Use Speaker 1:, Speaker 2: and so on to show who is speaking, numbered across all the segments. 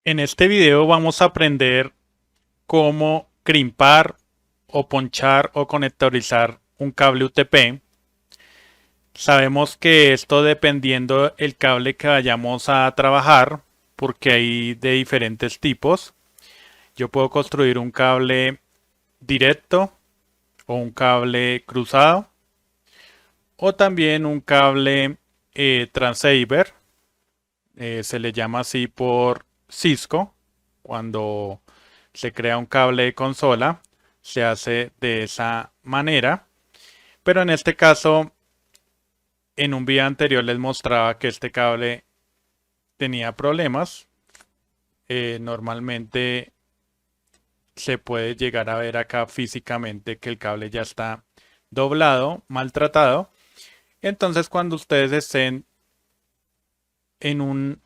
Speaker 1: En este video vamos a aprender cómo crimpar o ponchar o conectorizar un cable UTP. Sabemos que esto dependiendo el cable que vayamos a trabajar, porque hay de diferentes tipos. Yo puedo construir un cable directo o un cable cruzado o también un cable transceiver. Se le llama así por Cisco. Cuando se crea un cable de consola, se hace de esa manera. Pero en este caso, en un video anterior les mostraba que este cable tenía problemas. Normalmente se puede llegar a ver acá físicamente que el cable ya está doblado, maltratado. Entonces cuando ustedes estén en un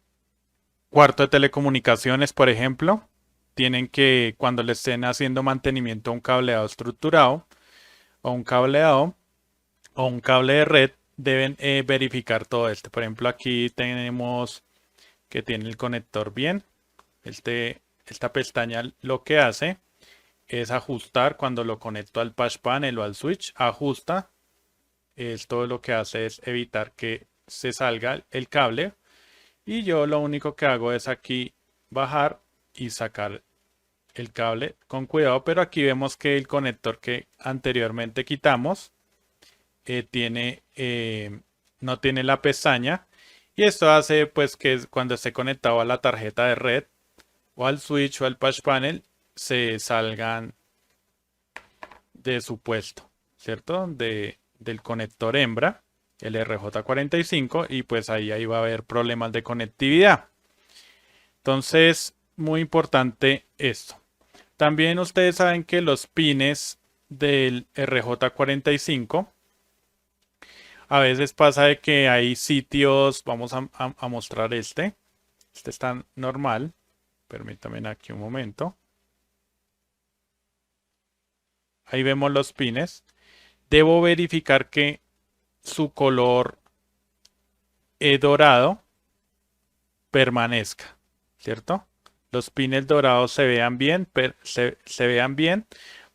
Speaker 1: cuarto de telecomunicaciones, por ejemplo, tienen que, cuando le estén haciendo mantenimiento a un cableado estructurado o un cableado o un cable de red, deben verificar todo esto. Por ejemplo, aquí tenemos que tiene el conector bien. Esta pestaña lo que hace es ajustar cuando lo conecto al patch panel o al switch, ajusta. Esto lo que hace es evitar que se salga el cable. Y yo lo único que hago es aquí bajar y sacar el cable con cuidado, pero aquí vemos que el conector que anteriormente quitamos tiene, no tiene la pestaña, y esto hace pues que cuando esté conectado a la tarjeta de red o al switch o al patch panel se salgan de su puesto, ¿cierto? Del conector hembra, el RJ45, y pues ahí va a haber problemas de conectividad. Entonces, muy importante esto. También ustedes saben que los pines del RJ45, a veces pasa de que hay sitios, vamos a mostrar este está normal, permítanme aquí un momento, ahí vemos los pines, debo verificar que su color dorado permanezca, ¿cierto? Los pines dorados se vean bien, se vean bien,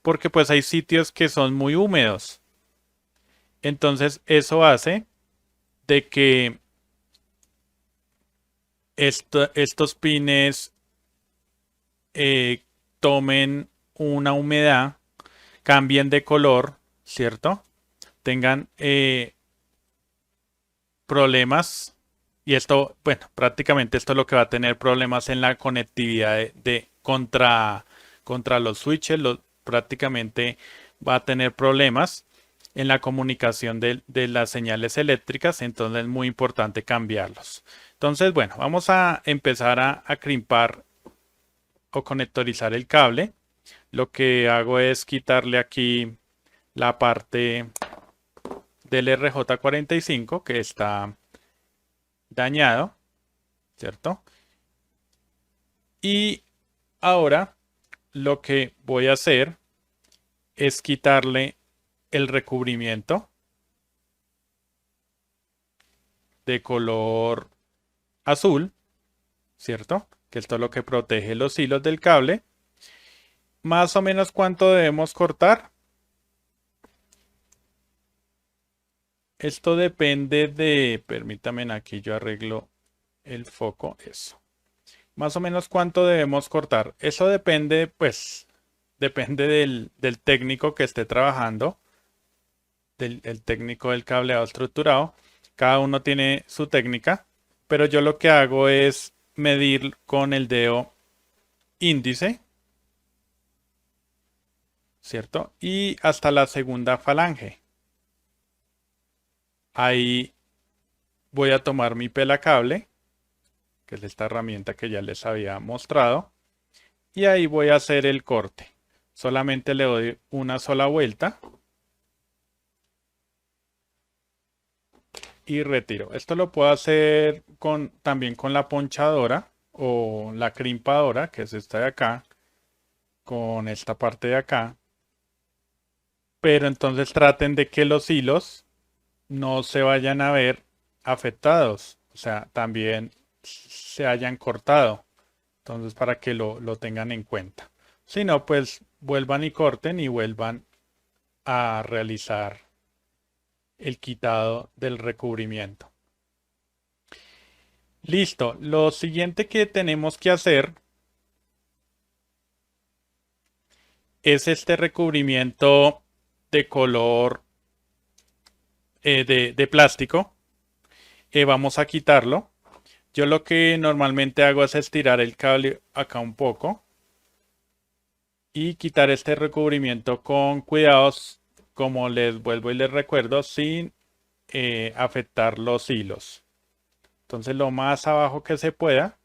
Speaker 1: porque pues hay sitios que son muy húmedos. Entonces eso hace de que estos pines tomen una humedad, cambien de color, ¿cierto? Tengan problemas. Y esto, bueno, prácticamente esto es lo que va a tener problemas en la conectividad contra los switches. Prácticamente va a tener problemas en la comunicación de las señales eléctricas. Entonces es muy importante cambiarlos. Entonces, bueno, vamos a empezar a crimpar o conectorizar el cable. Lo que hago es quitarle aquí la parte del RJ45 que está dañado, ¿cierto? Y ahora lo que voy a hacer es quitarle el recubrimiento de color azul, ¿cierto? Que esto es lo que protege los hilos del cable. Más o menos cuánto debemos cortar. Esto depende de, permítame aquí yo arreglo el foco, eso. Más o menos cuánto debemos cortar. Eso depende, pues, depende del técnico que esté trabajando, del técnico del cableado estructurado. Cada uno tiene su técnica, pero yo lo que hago es medir con el dedo índice, ¿cierto? Y hasta la segunda falange. Ahí voy a tomar mi pelacable, que es esta herramienta que ya les había mostrado, y ahí voy a hacer el corte. Solamente le doy una sola vuelta y retiro. Esto lo puedo hacer también con la ponchadora o la crimpadora, que es esta de acá, con esta parte de acá. Pero entonces traten de que los hilos no se vayan a ver afectados, o sea, también se hayan cortado. Entonces, para que lo tengan en cuenta. Si no, pues vuelvan y corten y vuelvan a realizar el quitado del recubrimiento. Listo. Lo siguiente que tenemos que hacer es este recubrimiento de color de plástico. Vamos a quitarlo. Yo lo que normalmente hago es estirar el cable acá un poco y quitar este recubrimiento con cuidados, como les vuelvo y les recuerdo, sin afectar los hilos. Entonces lo más abajo que se pueda,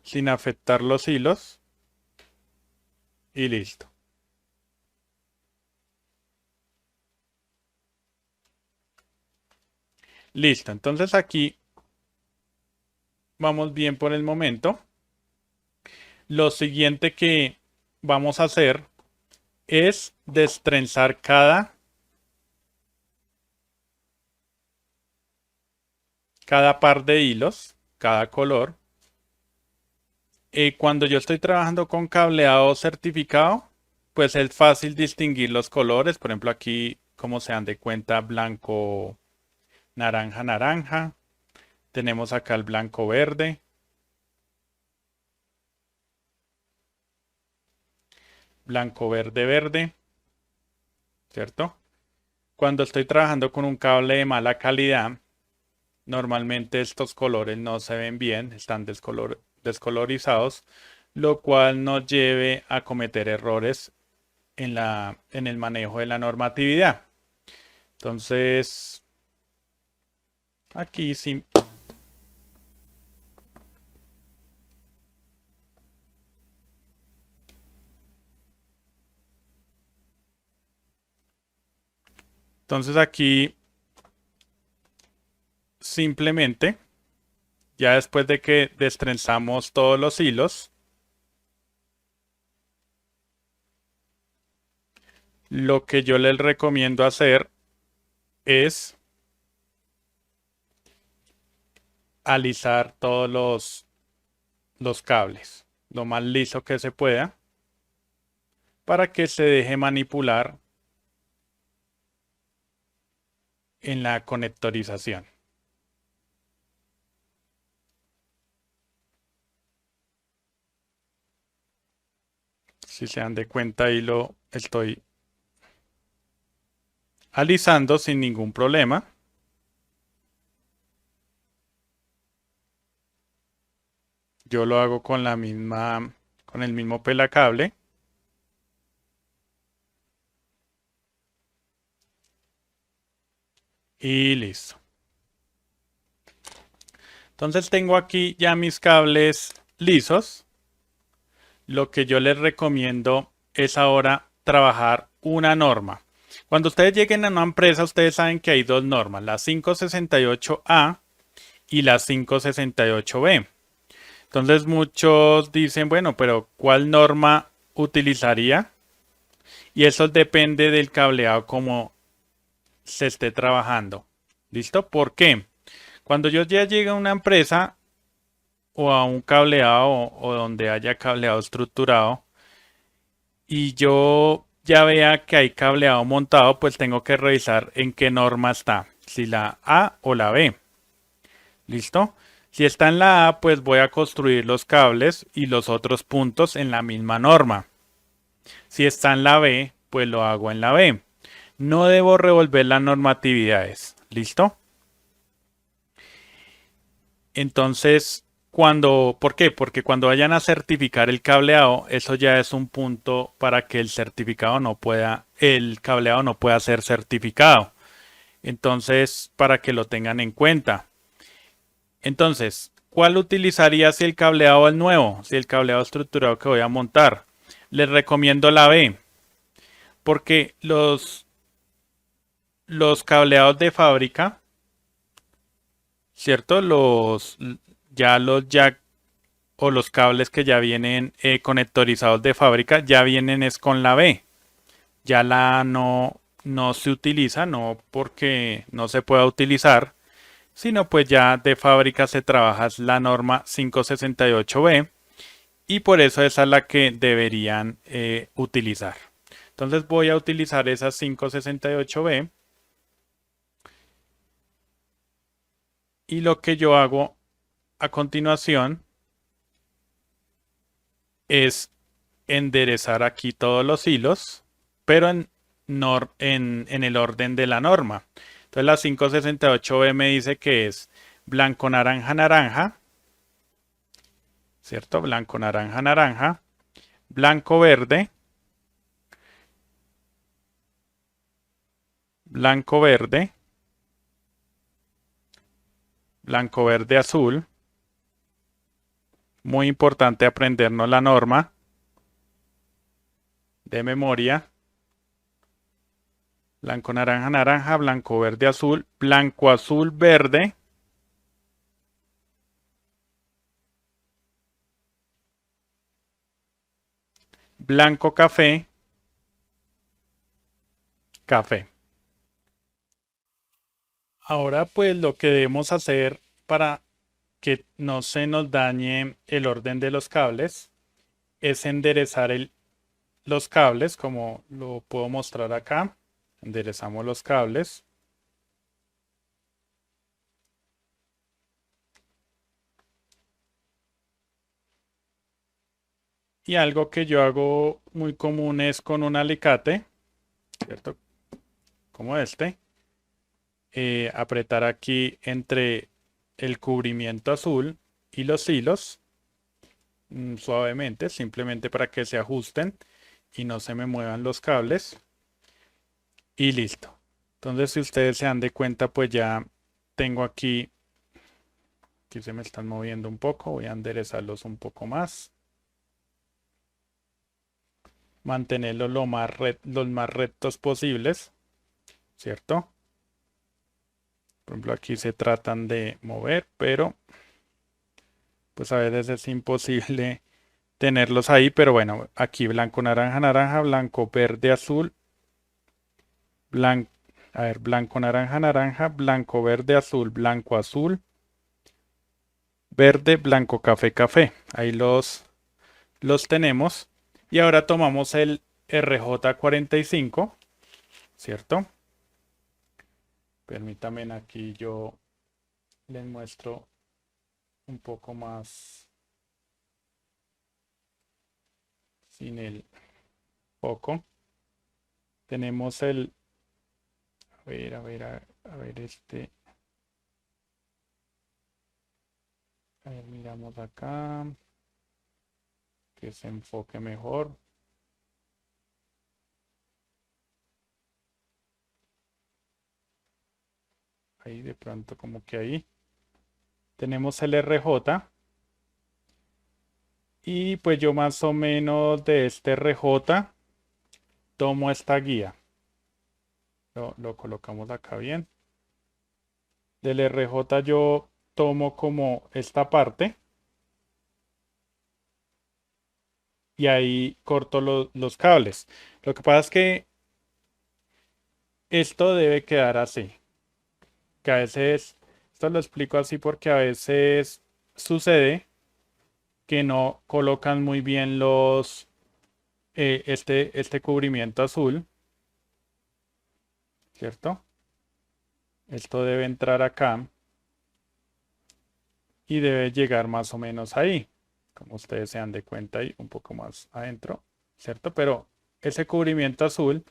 Speaker 1: sin afectar los hilos, y listo. Listo, entonces aquí vamos bien por el momento. Lo siguiente que vamos a hacer es destrenzar cada par de hilos, cada color. Cuando yo estoy trabajando con cableado certificado, pues es fácil distinguir los colores. Por ejemplo, aquí, como se dan de cuenta, blanco, naranja, naranja. Tenemos acá el blanco verde. Blanco verde verde. ¿Cierto? Cuando estoy trabajando con un cable de mala calidad, normalmente estos colores no se ven bien, están descolorizados, lo cual nos lleve a cometer errores en el manejo de la normatividad. Entonces, aquí sí. Entonces aquí simplemente, ya después de que destrenzamos todos los hilos, lo que yo les recomiendo hacer es alisar todos los cables lo más liso que se pueda para que se deje manipular en la conectorización. Si se dan de cuenta, ahí lo estoy alisando sin ningún problema. Yo lo hago con con el mismo pelacable. Y listo. Entonces tengo aquí ya mis cables lisos. Lo que yo les recomiendo es ahora trabajar una norma. Cuando ustedes lleguen a una empresa, ustedes saben que hay dos normas, la 568A y la 568B. Entonces muchos dicen, bueno, pero ¿cuál norma utilizaría? Y eso depende del cableado como se esté trabajando. ¿Listo? ¿Por qué? Cuando yo ya llegue a una empresa o a un cableado o donde haya cableado estructurado y yo ya vea que hay cableado montado, pues tengo que revisar en qué norma está, si la A o la B. ¿Listo? Si está en la A, pues voy a construir los cables y los otros puntos en la misma norma. Si está en la B, pues lo hago en la B. No debo revolver las normatividades. ¿Listo? Entonces, ¿por qué? Porque cuando vayan a certificar el cableado, eso ya es un punto para que el cableado no pueda ser certificado. Entonces, para que lo tengan en cuenta. Entonces, ¿cuál utilizaría si el cableado es nuevo? Si el cableado estructurado que voy a montar. Les recomiendo la B. Porque los cableados de fábrica, ¿cierto? Los jack o los cables que ya vienen conectorizados de fábrica, ya vienen es con la B. Ya la A no se utiliza, no porque no se pueda utilizar, Si no, pues ya de fábrica se trabaja la norma 568B y por eso esa es la que deberían utilizar. Entonces voy a utilizar esa 568B y lo que yo hago a continuación es enderezar aquí todos los hilos, pero en el orden de la norma. Entonces la 568B me dice que es blanco, naranja, naranja, ¿cierto? Blanco, naranja, naranja, blanco, verde, blanco, verde, blanco, verde, azul. Muy importante aprendernos la norma de memoria. Blanco, naranja, naranja, blanco, verde, azul, blanco, azul, verde. Blanco, café, café. Ahora pues lo que debemos hacer para que no se nos dañe el orden de los cables es enderezar los cables como lo puedo mostrar acá. Enderezamos los cables. Y algo que yo hago muy común es con un alicate, ¿cierto? Como este. Apretar aquí entre el cubrimiento azul y los hilos suavemente, simplemente para que se ajusten y no se me muevan los cables. Y listo. Entonces, si ustedes se dan de cuenta, pues ya tengo aquí se me están moviendo un poco. Voy a enderezarlos un poco más. Mantenerlos los más rectos posibles, ¿cierto? Por ejemplo, aquí se tratan de mover, pero pues a veces es imposible tenerlos ahí. Pero bueno, aquí blanco, naranja, naranja, blanco, verde, azul, blanco, a ver, blanco, naranja, naranja, blanco, verde, azul, blanco, azul, verde, blanco, café, café. Ahí los tenemos. Y ahora tomamos el RJ45, ¿cierto? Permítanme aquí yo les muestro un poco más sin el foco. Tenemos a ver a ver, miramos acá, que se enfoque mejor. Ahí de pronto como que ahí. Tenemos el RJ. Y pues yo más o menos de este RJ tomo esta guía. Lo colocamos acá bien. Del RJ yo tomo como esta parte. Y ahí corto los cables. Lo que pasa es que esto debe quedar así. Que a veces, esto lo explico así porque a veces sucede que no colocan muy bien este cubrimiento azul, ¿cierto? Esto debe entrar acá y debe llegar más o menos ahí, como ustedes se dan de cuenta ahí, un poco más adentro, ¿cierto? Pero ese cubrimiento azul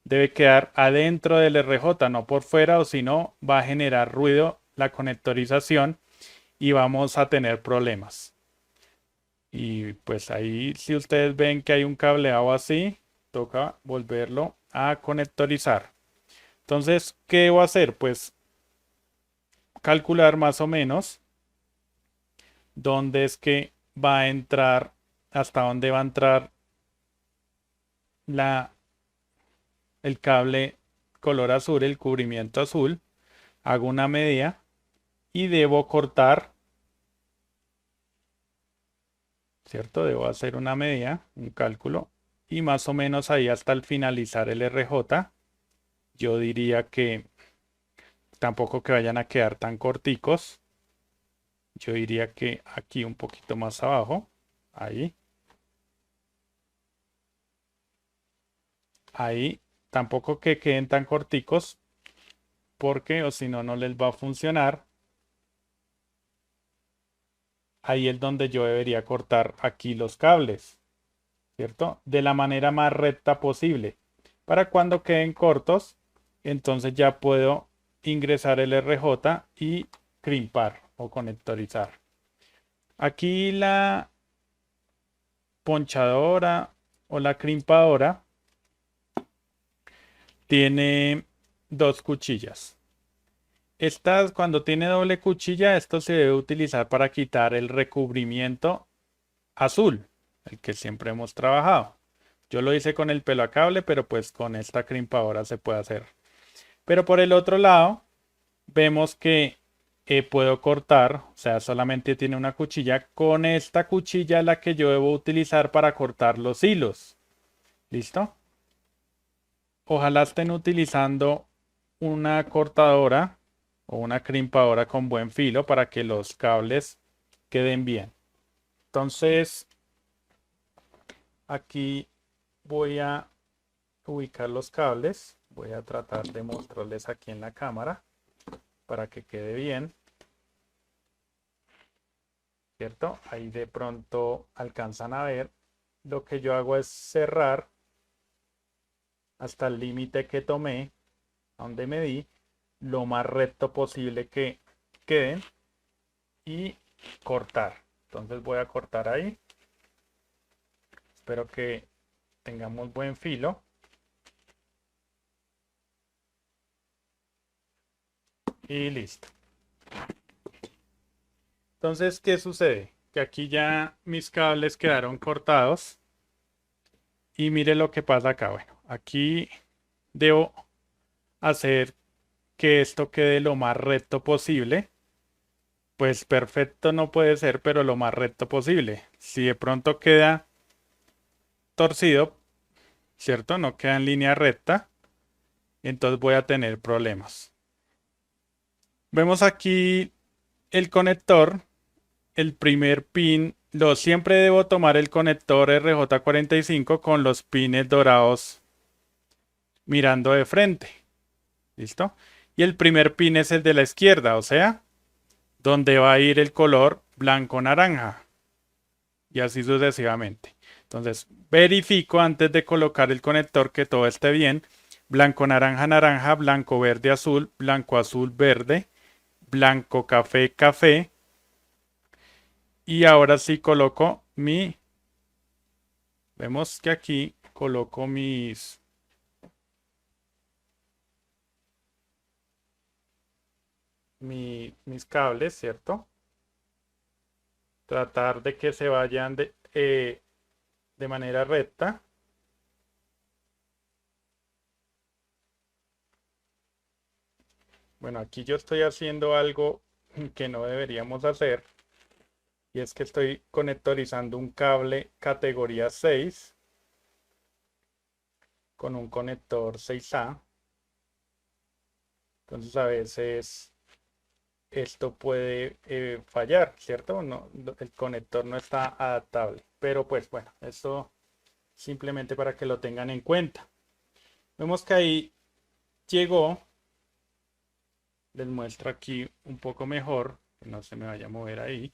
Speaker 1: debe quedar adentro del RJ, no por fuera, o si no, va a generar ruido la conectorización y vamos a tener problemas. Y pues ahí, si ustedes ven que hay un cableado así, toca volverlo a conectorizar. Entonces, ¿qué debo hacer? Pues calcular más o menos dónde es que va a entrar, hasta dónde va a entrar la, el cable color azul, el cubrimiento azul. Hago una medida y debo cortar, ¿cierto? Debo hacer una medida, un cálculo, y más o menos ahí hasta el finalizar el RJ, yo diría que tampoco que vayan a quedar tan corticos. Yo diría que aquí un poquito más abajo, ahí, ahí, tampoco que queden tan corticos, porque o si no, no les va a funcionar. Ahí es donde yo debería cortar aquí los cables, ¿cierto? De la manera más recta posible. Para cuando queden cortos, entonces ya puedo ingresar el RJ y crimpar o conectorizar. Aquí la ponchadora o la crimpadora tiene dos cuchillas. Estas, cuando tiene doble cuchilla, esto se debe utilizar para quitar el recubrimiento azul, el que siempre hemos trabajado. Yo lo hice con el pelo a cable, pero pues con esta crimpadora se puede hacer. Pero por el otro lado, vemos que puedo cortar, o sea, solamente tiene una cuchilla. Con esta cuchilla la que yo debo utilizar para cortar los hilos. ¿Listo? Ojalá estén utilizando una cortadora o una crimpadora con buen filo para que los cables queden bien. Entonces, aquí voy a ubicar los cables. Voy a tratar de mostrarles aquí en la cámara para que quede bien. ¿Cierto? Ahí de pronto alcanzan a ver. Lo que yo hago es cerrar hasta el límite que tomé, donde medí, lo más recto posible que queden y cortar. Entonces voy a cortar ahí. Espero que tengamos buen filo. Y listo. Entonces, ¿qué sucede? Que aquí ya mis cables quedaron cortados. Y mire lo que pasa acá. Bueno, aquí debo hacer que esto quede lo más recto posible. Pues perfecto no puede ser, pero lo más recto posible. Si de pronto queda torcido, ¿cierto? No queda en línea recta, entonces voy a tener problemas. Vemos aquí el conector, el primer pin. Siempre debo tomar el conector RJ45 con los pines dorados mirando de frente. ¿Listo? Y el primer pin es el de la izquierda, o sea, donde va a ir el color blanco-naranja. Y así sucesivamente. Entonces, verifico antes de colocar el conector que todo esté bien. Blanco, naranja, naranja, blanco, verde, azul, blanco, azul, verde, blanco, café, café. Y ahora sí coloco vemos que aquí coloco mis cables, ¿cierto? Tratar de que se vayan de manera recta. Bueno, aquí yo estoy haciendo algo que no deberíamos hacer. Y es que estoy conectorizando un cable categoría 6 con un conector 6A. Entonces a veces esto puede fallar, ¿cierto? No, el conector no está adaptable. Pero pues bueno, esto simplemente para que lo tengan en cuenta. Vemos que ahí llegó. Les muestro aquí un poco mejor, que no se me vaya a mover ahí.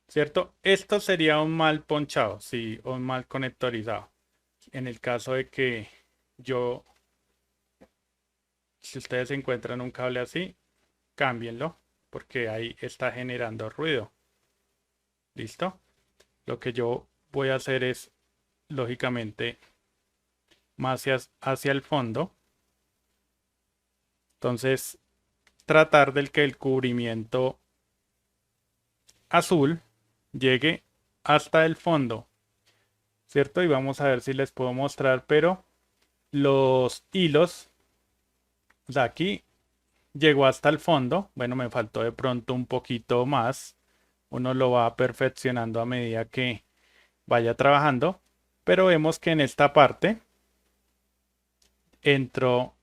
Speaker 1: ¿Cierto? Esto sería un mal ponchado, sí, o un mal conectorizado. En el caso de que yo, si ustedes encuentran un cable así, cámbienlo, porque ahí está generando ruido. ¿Listo? Lo que yo voy a hacer es, lógicamente, más hacia el fondo. Entonces, tratar del que el cubrimiento azul llegue hasta el fondo, ¿cierto? Y vamos a ver si les puedo mostrar, pero los hilos, o sea, aquí llegó hasta el fondo. Bueno, me faltó de pronto un poquito más. Uno lo va perfeccionando a medida que vaya trabajando. Pero vemos que en esta parte entró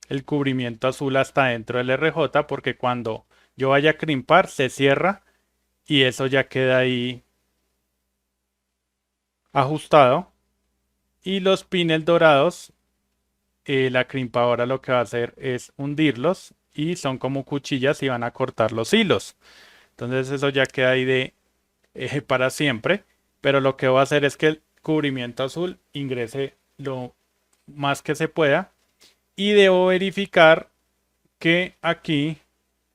Speaker 1: el cubrimiento azul hasta dentro del RJ, porque cuando yo vaya a crimpar se cierra y eso ya queda ahí ajustado. Y los pines dorados, la crimpadora lo que va a hacer es hundirlos y son como cuchillas y van a cortar los hilos. Entonces eso ya queda ahí de para siempre. Pero lo que voy a hacer es que el cubrimiento azul ingrese lo más que se pueda. Y debo verificar que aquí,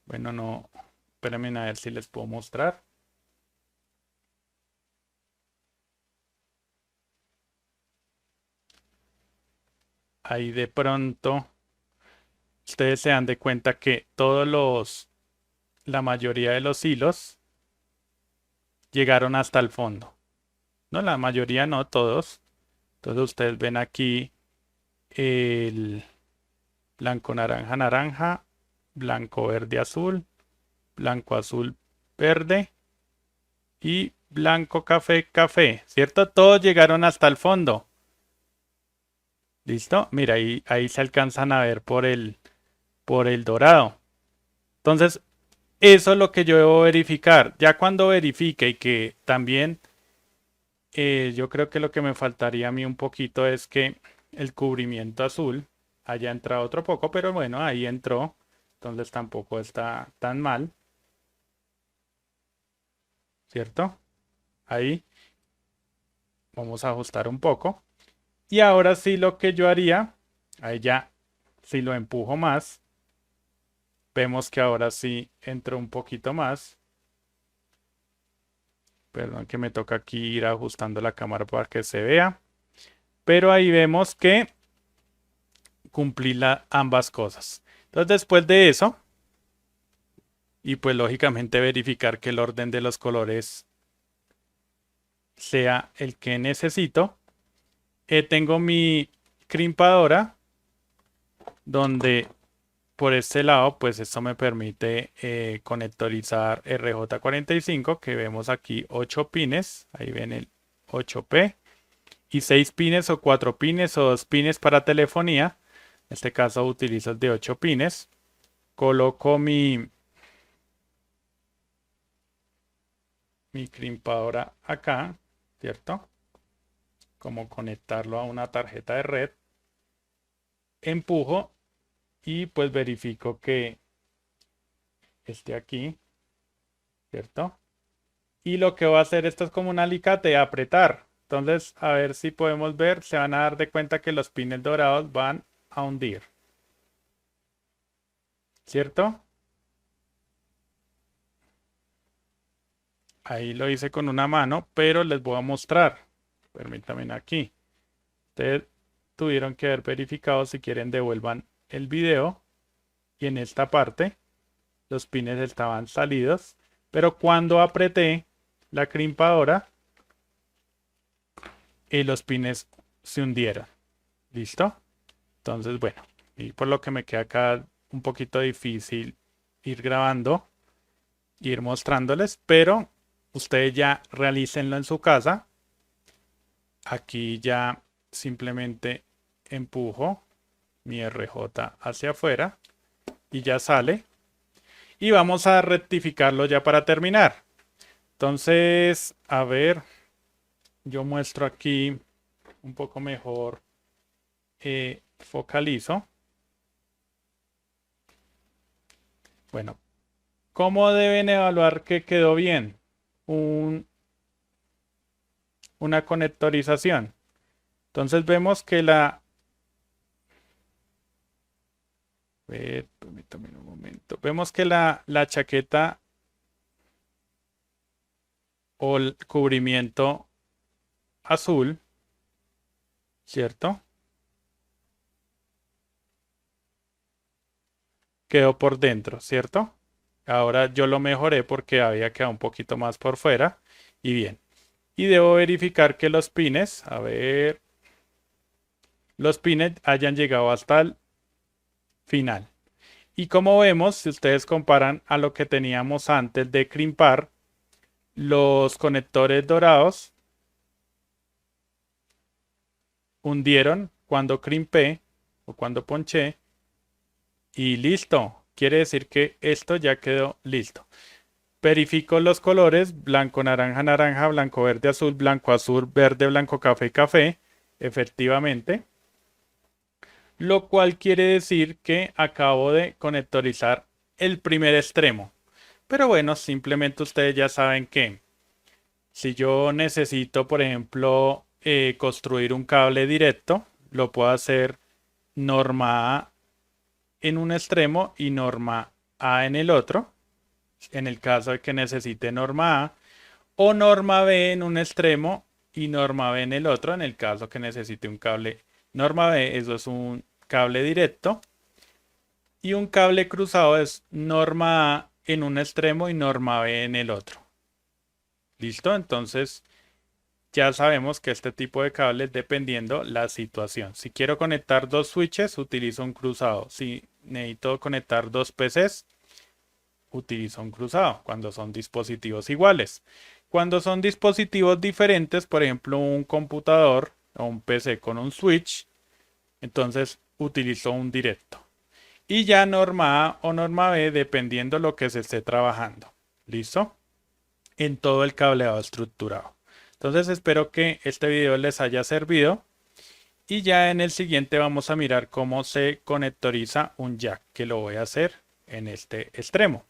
Speaker 1: bueno, no, espérenme a ver si les puedo mostrar. Ahí de pronto ustedes se dan de cuenta que la mayoría de los hilos llegaron hasta el fondo. No, la mayoría no, todos. Entonces ustedes ven aquí el blanco, naranja, naranja, blanco, verde, azul, blanco, azul, verde y blanco, café, café, ¿cierto? Todos llegaron hasta el fondo. ¿Listo? Mira, ahí se alcanzan a ver por el dorado. Entonces, eso es lo que yo debo verificar. Ya cuando verifique y que también yo creo que lo que me faltaría a mí un poquito es que el cubrimiento azul haya entrado otro poco, pero bueno, ahí entró. Entonces tampoco está tan mal, ¿cierto? Ahí vamos a ajustar un poco. Y ahora sí lo que yo haría, ahí ya, si lo empujo más, vemos que ahora sí entró un poquito más. Perdón que me toca aquí ir ajustando la cámara para que se vea. Pero ahí vemos que cumplí ambas cosas. Entonces después de eso, y pues lógicamente verificar que el orden de los colores sea el que necesito, tengo mi crimpadora donde por este lado pues esto me permite conectorizar RJ45, que vemos aquí 8 pines, ahí ven el 8P, y 6 pines o 4 pines o 2 pines para telefonía. En este caso utilizo el de 8 pines. Coloco mi crimpadora acá, ¿cierto? Como conectarlo a una tarjeta de red. Empujo y pues verifico que esté aquí, ¿cierto? Y lo que voy a hacer, esto es como un alicate, apretar. Entonces, a ver si podemos ver, se van a dar de cuenta que los pines dorados van a hundir, ¿cierto? Ahí lo hice con una mano, pero les voy a mostrar. Permítanme aquí. Ustedes tuvieron que haber verificado, si quieren devuelvan el video. Y en esta parte los pines estaban salidos. Pero cuando apreté la crimpadora, los pines se hundieron. ¿Listo? Entonces, bueno, y por lo que me queda acá un poquito difícil ir grabando, ir mostrándoles, pero ustedes ya realícenlo en su casa. Aquí ya simplemente empujo mi RJ hacia afuera y ya sale. Y vamos a rectificarlo ya para terminar. Entonces, a ver, yo muestro aquí un poco mejor, focalizo. Bueno, ¿cómo deben evaluar que quedó bien una conectorización? Entonces vemos que permítame un momento. Vemos que la chaqueta o el cubrimiento azul, ¿cierto? Quedó por dentro, ¿cierto? Ahora yo lo mejoré porque había quedado un poquito más por fuera. Y bien. Y debo verificar que los pines, a ver, los pines hayan llegado hasta el final. Y como vemos, si ustedes comparan a lo que teníamos antes de crimpar, los conectores dorados hundieron cuando crimpé o cuando ponché y listo. Quiere decir que esto ya quedó listo. Verifico los colores, blanco, naranja, naranja, blanco, verde, azul, blanco, azul, verde, blanco, café, café. Efectivamente. Lo cual quiere decir que acabo de conectorizar el primer extremo. Pero bueno, simplemente ustedes ya saben que si yo necesito, por ejemplo, construir un cable directo, lo puedo hacer norma A en un extremo y norma A en el otro, en el caso de que necesite norma A, o norma B en un extremo y norma B en el otro, en el caso que necesite un cable norma B, eso es un cable directo, y un cable cruzado es norma A en un extremo y norma B en el otro. ¿Listo? Entonces ya sabemos que este tipo de cables dependiendo la situación. Si quiero conectar dos switches, utilizo un cruzado. Si necesito conectar dos PCs, utilizo un cruzado cuando son dispositivos iguales. Cuando son dispositivos diferentes, por ejemplo un computador o un PC con un switch, entonces utilizo un directo. Y ya norma A o norma B dependiendo lo que se esté trabajando. ¿Listo? En todo el cableado estructurado. Entonces espero que este video les haya servido y ya en el siguiente vamos a mirar cómo se conectoriza un jack, que lo voy a hacer en este extremo.